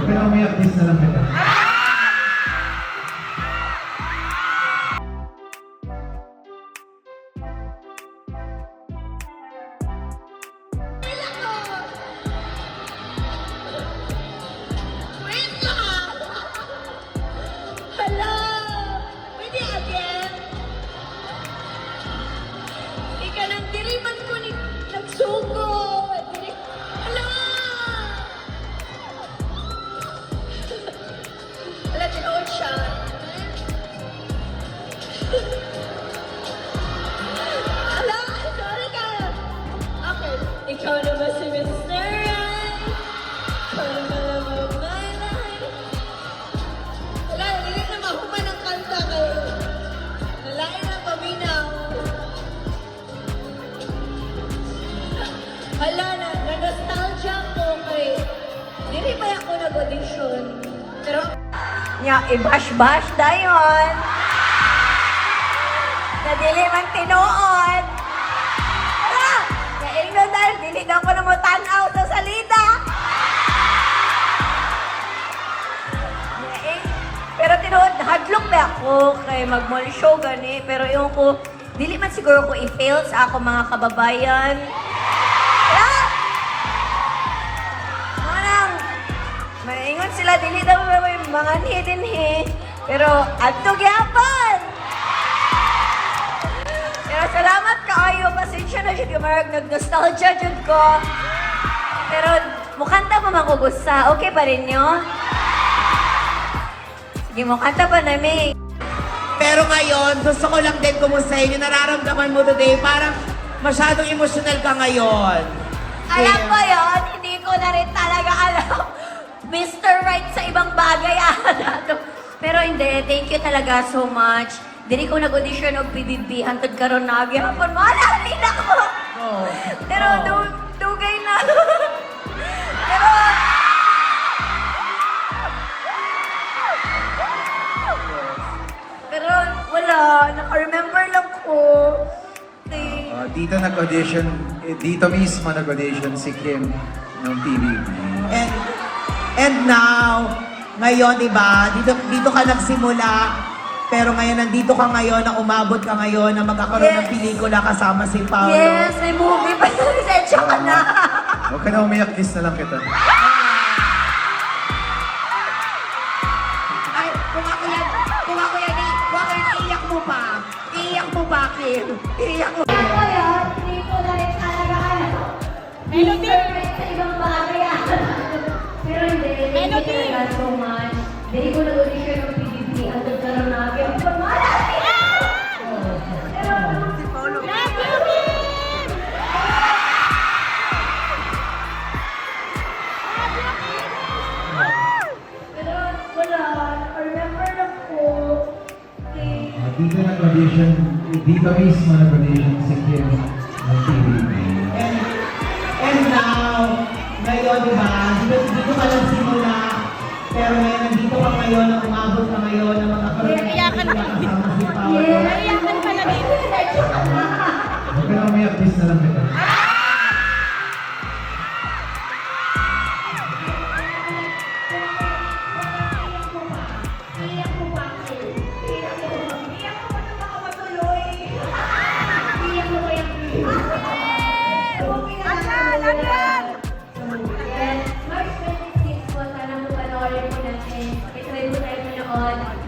Pero umiyak, kiss na lang kita. Wait lang! Hala! Pwede again? Ika nang diliman ko ni nagsugo. Hala! Hala, tinood siya. Hala, sorry ka. Okay, ikaw na ba si Mr. Right? Ikaw na ba naman my life? Wala, hindi na mahuman ang kanta kayo. Nalain ang paminaw. Hala, na-nostalgia ko kay... Hindi ba ako nag-audition? Pero... i-bash-bash na yun. Nadili man tinuod. Naingno dahil dili na ako na mo tanaw sa salida. Pero tinuod, hadlok ba ako kay mag-mall show gani. Pero yung ko, dili man siguro ko i-fail sa ako mga kababayan. Manang, maingon sila, dili daw may mga hidden pero adto gyapon. Pero salamat kaayo, pasensya na siya kamarag, nag-nostalgia jud ko. Pero mukanta pa makugusa, okay pa rin nyo? Sige, mukanta pa namin. Pero ngayon, gusto ko lang din kumustahin yung nararamdaman mo today. Parang masyadong emotional ka ngayon. Alam ko yun, hindi ko na rin talaga alam. Mr. Right sa ibang bagay ata. Pero hindi, thank you talaga so much. Dili ko nag-audition og PBB, hantod karon na gyapon. Mahalin ako. Oh. Pero dugay na. Pero Pero wala, naka-remember lang ko. Dito nag-audition, dito mismo nag-audition si Kim ng PBB. And now, ngayon, di ba, dito ka nagsimula, pero ngayon, nandito ka ngayon, na umabot ka ngayon, na magkakaroon ng pelikula kasama si Paolo. Yes, may movie pa. Sensya ka na. Huwag ka na umiyak, kiss na lang kita. Ay, kung ako yan, iiyak mo pa. Iiyak mo pa, Kim. Iiyak mo. Ako yun, hindi ko na rin talaga alam. Melody! Sa ibang bagay pero hindi, thank you talaga so much. Hindi ko nag-audition ng PBB at nagkaroon na ako. Pero si Paolo. Pero wala, remember lang ko. Dito nag-audition, dito mismo nag-audition si Kim ng PBB. And now, ngayon, di ba, dito ka lang simula, pero ngayon, nandito ka ngayon, na umabot ka ngayon, na magkakaroon ng pelikula kasama si Paolo. Naiyakan ka na dito. Sensya ka na. Huwag ka na umiyak, kiss na lang kita. Iyak mo pa. Iyak mo pa na baka matuloy. Iyak mo pa yung March 26 po, sana po panoorin po natin. Pakitry po tayo manood.